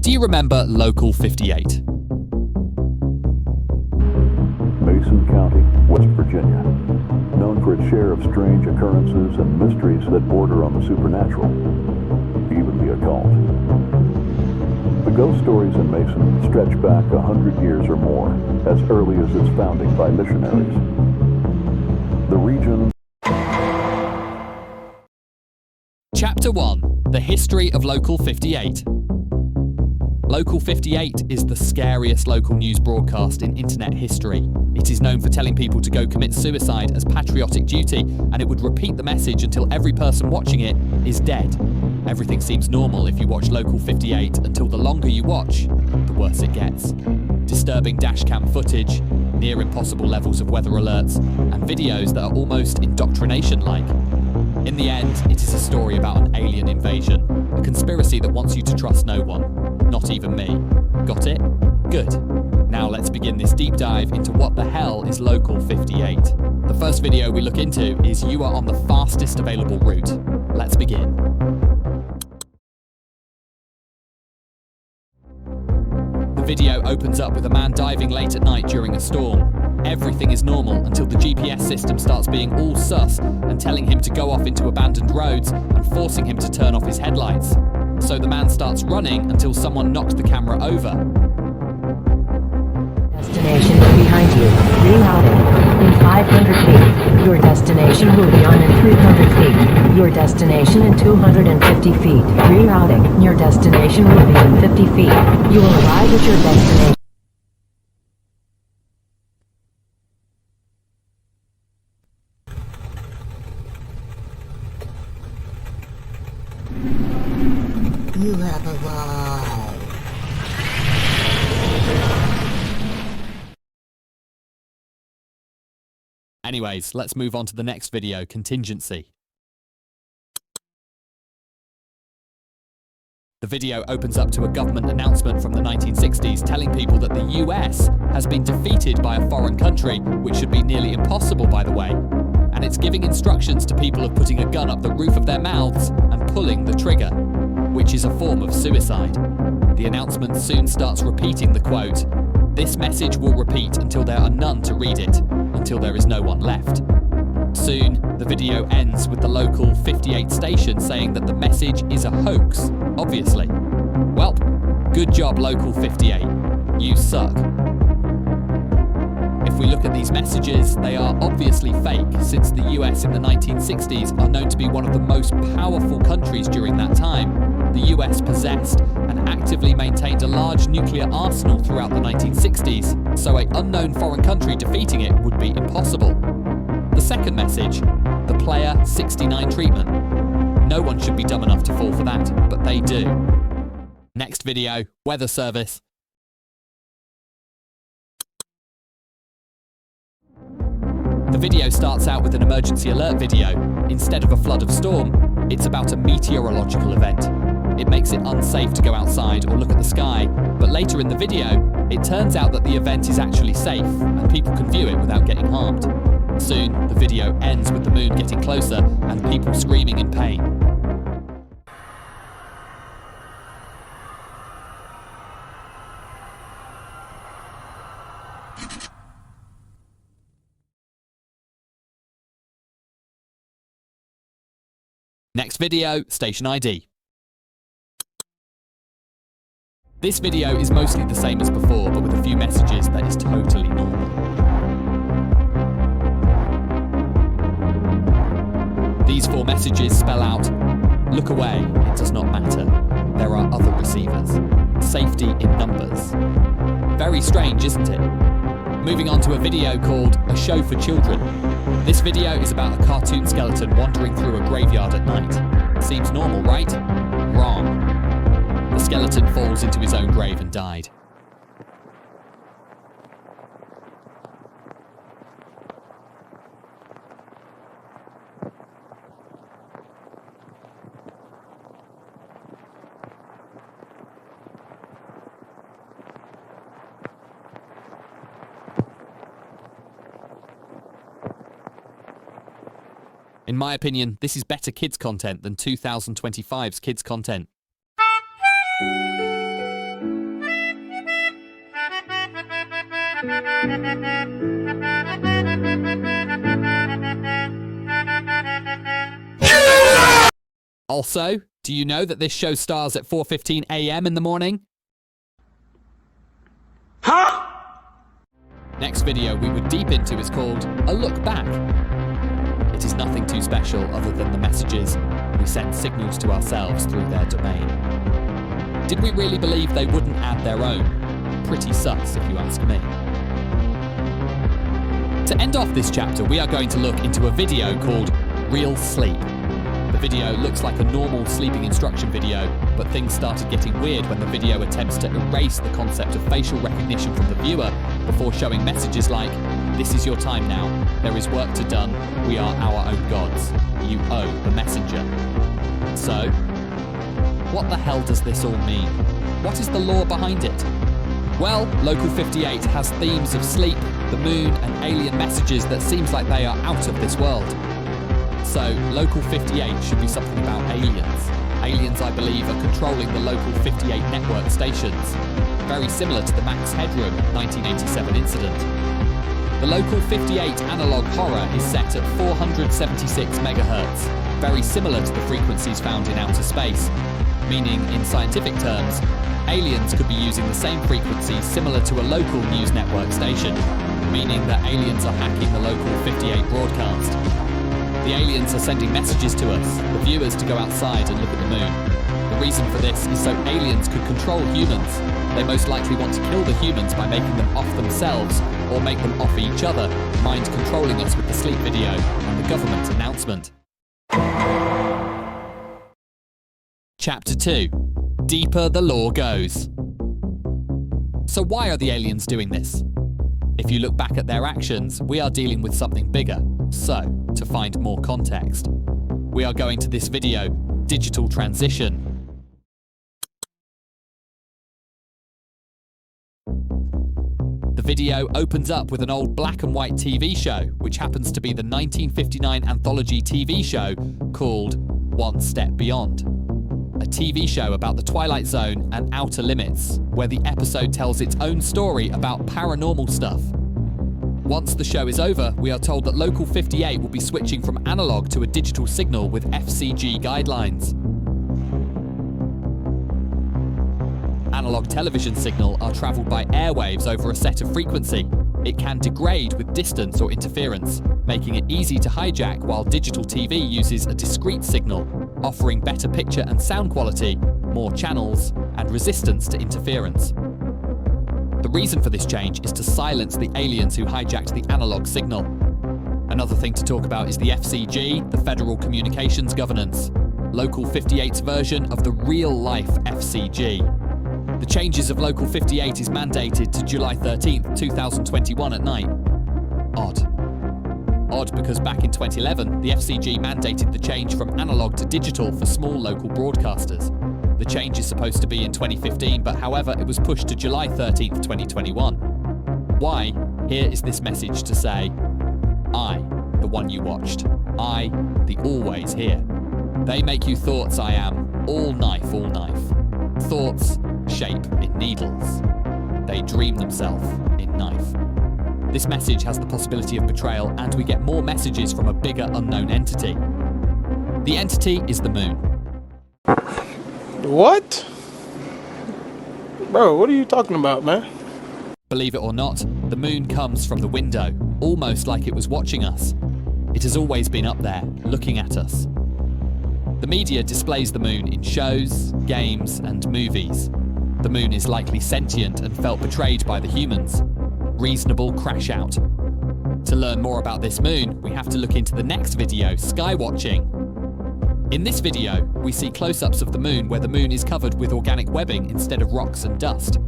Do you remember Local 58? Mason County, West Virginia, known for its share of strange occurrences and mysteries that border on the supernatural, even the occult. The ghost stories in Mason stretch back 100 years or more, as early as its founding by missionaries. The region. Chapter 1. The History of Local 58. Local 58 is the scariest local news broadcast in internet history. It is known for telling people to go commit suicide as patriotic duty, and it would repeat the message until every person watching it is dead. Everything seems normal if you watch Local 58 until the longer you watch, the worse it gets. Disturbing dashcam footage, near impossible levels of weather alerts, and videos that are almost indoctrination-like. In the end, it is a story about an alien invasion, a conspiracy that wants you to trust no one, not even me. Got it? Good. Now let's begin this deep dive into what the hell is Local 58. The first video we look into is You Are on the Fastest Available Route. Let's begin. The video opens up with a man diving late at night during a storm. Everything is normal until the GPS system starts being all sus and telling him to go off into abandoned roads and forcing him to turn off his headlights. So the man starts running until someone knocks the camera over. Destination behind you. Rerouting. In 500 feet. Your destination will be on in 300 feet. Your destination in 250 feet. Rerouting. Your destination will be in 50 feet. You will arrive at your destination. You have arrived. Anyways, let's move on to the next video, Contingency. The video opens up to a government announcement from the 1960s telling people that the US has been defeated by a foreign country, which should be nearly impossible, by the way. And it's giving instructions to people of putting a gun up the roof of their mouths and pulling the trigger, which is a form of suicide. The announcement soon starts repeating the quote, "This message will repeat until there are none to read it, until there is no one left." Soon, the video ends with the Local 58 station saying that the message is a hoax, obviously. Well, good job Local 58. You suck. If we look at these messages, they are obviously fake, since the US in the 1960s are known to be one of the most powerful countries during that time. The US possessed and actively maintained a large nuclear arsenal throughout the 1960s, so an unknown foreign country defeating it would be impossible. The second message, the Player 69 treatment. No one should be dumb enough to fall for that, but they do. Next video, Weather Service. The video starts out with an emergency alert video. Instead of a flood of storm, it's about a meteorological event. It makes it unsafe to go outside or look at the sky, but later in the video, it turns out that the event is actually safe and people can view it without getting harmed. Soon, the video ends with the moon getting closer and people screaming in pain. Next video, Station ID. This video is mostly the same as before, but with a few messages that is totally normal. These 4 messages spell out, "Look away, it does not matter. There are other receivers. Safety in numbers." Very strange, isn't it? Moving on to a video called A Show for Children. This video is about a cartoon skeleton wandering through a graveyard at night. Seems normal, right? Wrong. The skeleton falls into his own grave and died. In my opinion, this is better kids content than 2025's kids content. Also, do you know that this show stars at 4:15 a.m. in the morning? Huh? Next video we would deep into is called A Look Back. It is nothing too special other than the messages we send signals to ourselves through their domain. Did we really believe they wouldn't add their own? Pretty sus, if you ask me. To end off this chapter, we are going to look into a video called Real Sleep. The video looks like a normal sleeping instruction video, but things started getting weird when the video attempts to erase the concept of facial recognition from the viewer before showing messages like, "This is your time now, there is work to done, we are our own gods, you owe the messenger." So, what the hell does this all mean? What is the lore behind it? Well, Local 58 has themes of sleep, the moon, and alien messages that seems like they are out of this world. So, Local 58 should be something about aliens. Aliens, I believe, are controlling the Local 58 network stations. Very similar to the Max Headroom 1987 incident. The Local 58 analog horror is set at 476 MHz, very similar to the frequencies found in outer space, meaning, in scientific terms, aliens could be using the same frequencies similar to a local news network station, meaning that aliens are hacking the Local 58 broadcast. The aliens are sending messages to us, the viewers, to go outside and look at the moon. The reason for this is so aliens could control humans. They most likely want to kill the humans by making them off themselves or make them off each other, mind controlling us with the sleep video and the government announcement. Chapter 2. Deeper the lore goes. So why are the aliens doing this? If you look back at their actions, we are dealing with something bigger. So, to find more context, we are going to this video, Digital Transition. The video opens up with an old black and white TV show, which happens to be the 1959 anthology TV show called One Step Beyond. A TV show about the Twilight Zone and Outer Limits, where the episode tells its own story about paranormal stuff. Once the show is over, we are told that Local 58 will be switching from analog to a digital signal with FCG guidelines. Analog television signal are travelled by airwaves over a set of frequency. It can degrade with distance or interference, making it easy to hijack, while digital TV uses a discrete signal, offering better picture and sound quality, more channels, and resistance to interference. The reason for this change is to silence the aliens who hijacked the analog signal. Another thing to talk about is the FCG, the Federal Communications Governance, Local 58's version of the real-life FCG. The changes of Local 58 is mandated to July 13th, 2021 at night. Odd. Odd because back in 2011, the FCG mandated the change from analog to digital for small local broadcasters. The change is supposed to be in 2015, but however, it was pushed to July 13th, 2021. Why? Here is this message to say, I, the one you watched. I, the always here. They make you thoughts I am, all knife, all knife. Thoughts, shape in needles. They dream themselves in knife. This message has the possibility of betrayal, and we get more messages from a bigger unknown entity. The entity is the moon. What? Bro, what are you talking about, man? Believe it or not, the moon comes from the window, almost like it was watching us. It has always been up there, looking at us. The media displays the moon in shows, games, and movies. The moon is likely sentient and felt betrayed by the humans. Reasonable crash out. To learn more about this moon, we have to look into the next video, Skywatching. In this video, we see close-ups of the moon where the moon is covered with organic webbing instead of rocks and dust.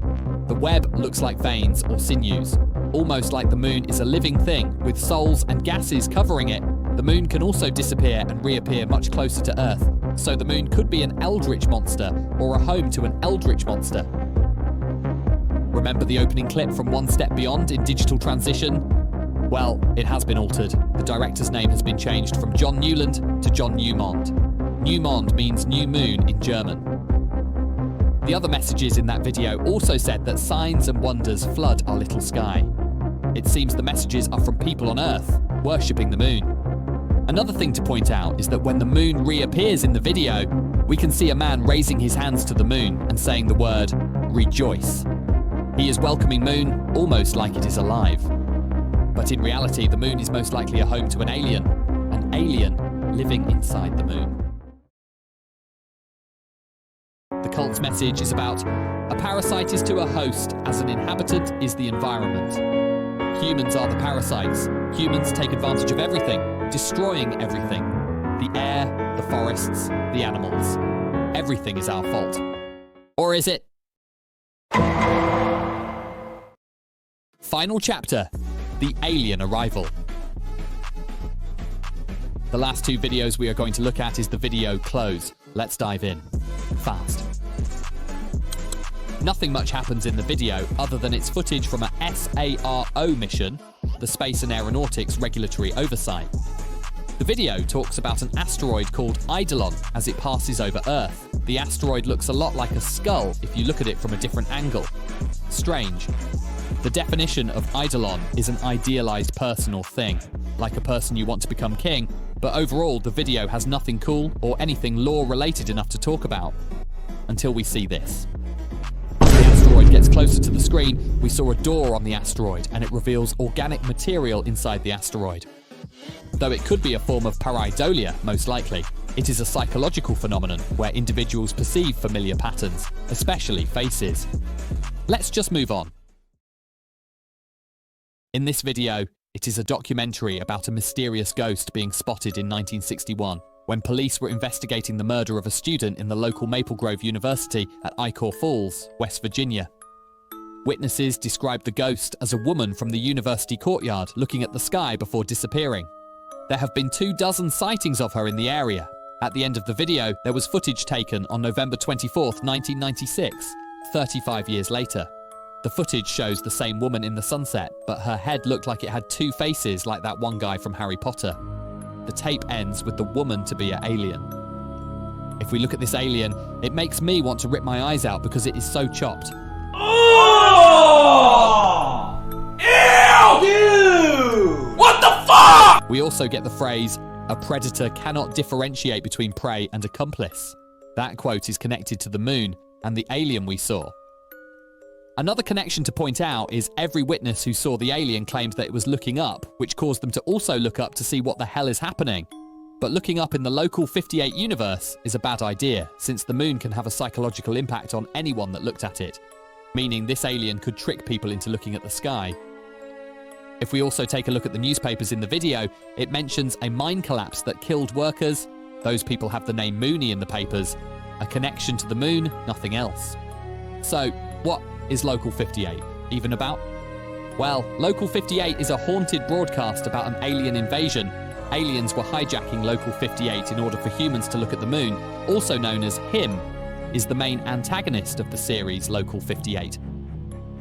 The web looks like veins or sinews, almost like the moon is a living thing with souls and gases covering it. The moon can also disappear and reappear much closer to Earth, so the moon could be an eldritch monster or a home to an eldritch monster. Remember the opening clip from One Step Beyond in Digital Transition? Well, it has been altered. The director's name has been changed from John Newland to John Newmond. Newmond means new moon in German. The other messages in that video also said that signs and wonders flood our little sky. It seems the messages are from people on Earth, worshipping the moon. Another thing to point out is that when the moon reappears in the video, we can see a man raising his hands to the moon and saying the word, rejoice. He is welcoming moon almost like it is alive. But in reality, the moon is most likely a home to an alien living inside the moon. The cult's message is about a parasite is to a host as an inhabitant is the environment. Humans are the parasites. Humans take advantage of everything, destroying everything. The air, the forests, the animals. Everything is our fault. Or is it? Final chapter, the alien arrival. The last two videos we are going to look at is the video close. Let's dive in. Fast. Nothing much happens in the video other than it's footage from a SARO mission, the Space and Aeronautics Regulatory Oversight. The video talks about an asteroid called Eidolon as it passes over Earth. The asteroid looks a lot like a skull if you look at it from a different angle. Strange. The definition of Eidolon is an idealized person or thing, like a person you want to become king, but overall the video has nothing cool or anything lore-related enough to talk about. Until we see this. As the asteroid gets closer to the screen, we saw a door on the asteroid and it reveals organic material inside the asteroid. Though it could be a form of pareidolia, most likely, it is a psychological phenomenon where individuals perceive familiar patterns, especially faces. Let's just move on. In this video, it is a documentary about a mysterious ghost being spotted in 1961 when police were investigating the murder of a student in the local Maple Grove University at Icor Falls, West Virginia. Witnesses described the ghost as a woman from the university courtyard looking at the sky before disappearing. There have been 24 sightings of her in the area. At the end of the video, there was footage taken on November 24th, 1996, 35 years later. The footage shows the same woman in the sunset, but her head looked like it had two faces like that one guy from Harry Potter. The tape ends with the woman to be an alien. If we look at this alien, it makes me want to rip my eyes out because it is so chopped. Oh! Ew! Dude! What the fuck? We also get the phrase, a predator cannot differentiate between prey and accomplice. That quote is connected to the moon and the alien we saw. Another connection to point out is every witness who saw the alien claimed that it was looking up, which caused them to also look up to see what the hell is happening. But looking up in the local 58 universe is a bad idea, since the moon can have a psychological impact on anyone that looked at it, meaning this alien could trick people into looking at the sky. If we also take a look at the newspapers in the video, it mentions a mine collapse that killed workers. Those people have the name Mooney in the papers. A connection to the moon, nothing else. So, what is Local 58 even about? Well, Local 58 is a haunted broadcast about an alien invasion. Aliens were hijacking Local 58 in order for humans to look at the moon, also known as HIM, is the main antagonist of the series Local 58.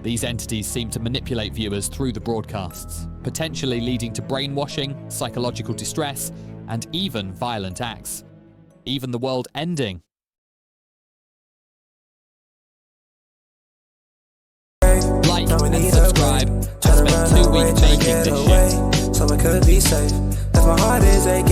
These entities seem to manipulate viewers through the broadcasts, potentially leading to brainwashing, psychological distress, and even violent acts. Even the world ending. Like and subscribe. I spent 2 weeks making this shit. So I could be safe. If my heart is aching.